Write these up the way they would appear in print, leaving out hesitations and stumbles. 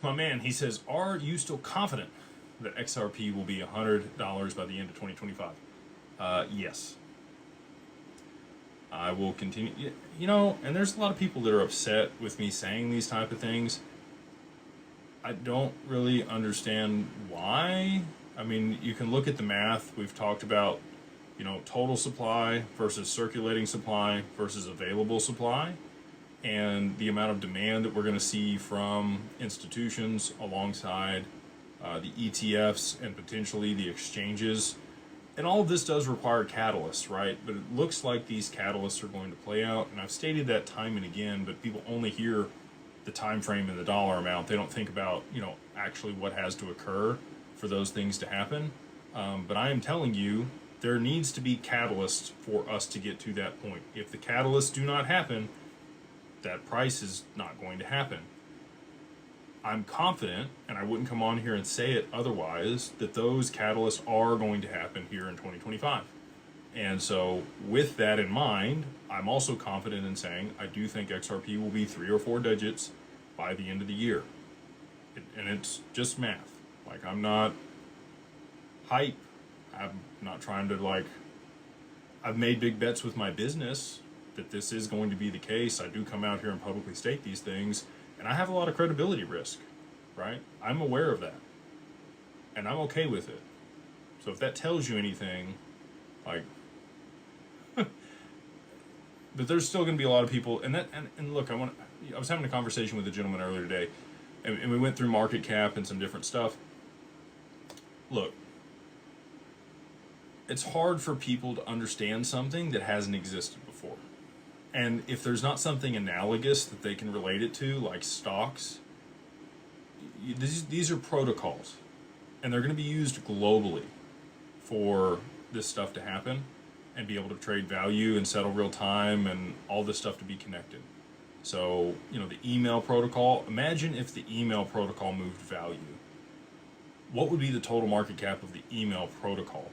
My man, he says, are you still confident that XRP will be $100 by the end of 2025? Yes. I will continue. You know, and there's a lot of people that are upset with me saying these type of things. I don't really understand why. I mean, you can look at the math. We've talked about, total supply versus circulating supply versus available supply, and the amount of demand that we're going to see from institutions alongside the ETFs and potentially the exchanges. And all of this does require catalysts, right? But it looks like these catalysts are going to play out, and I've stated that time and again, but people only hear the time frame and the dollar amount. They don't think about, actually what has to occur for those things to happen. But I am telling you, there needs to be catalysts for us to get to that point. If the catalysts do not happen, that price is not going to happen. I'm confident, and I wouldn't come on here and say it otherwise, that those catalysts are going to happen here in 2025. And so with that in mind, I'm also confident in saying I do think XRP will be 3 or 4 digits by the end of the year. And it's just math. Like, I'm not hype. I'm not trying to, I've made big bets with my business that this is going to be the case. I do come out here and publicly state these things, and I have a lot of credibility risk, right? I'm aware of that, and I'm okay with it. So if that tells you anything, but there's still going to be a lot of people, and look, I was having a conversation with a gentleman earlier today, and we went through market cap and some different stuff. Look, it's hard for people to understand something that hasn't existed before. And if there's not something analogous that they can relate it to, like stocks, these are protocols, and they're going to be used globally for this stuff to happen and be able to trade value and settle real time and all this stuff to be connected. So, the email protocol, imagine if the email protocol moved value. What would be the total market cap of the email protocol?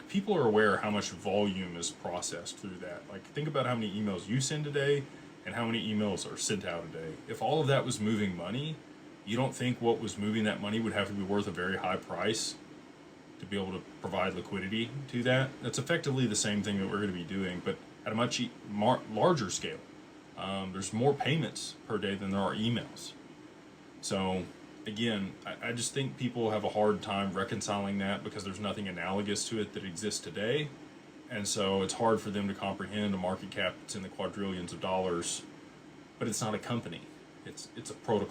People are aware how much volume is processed through that. Think about how many emails you send a day and how many emails are sent out a day. If all of that was moving money, you don't think what was moving that money would have to be worth a very high price to be able to provide liquidity to that? That's effectively the same thing that we're going to be doing, but at a much larger scale. There's more payments per day than there are emails. So again, I just think people have a hard time reconciling that because there's nothing analogous to it that exists today. And so it's hard for them to comprehend a market cap that's in the quadrillions of dollars, but it's not a company. It's a protocol.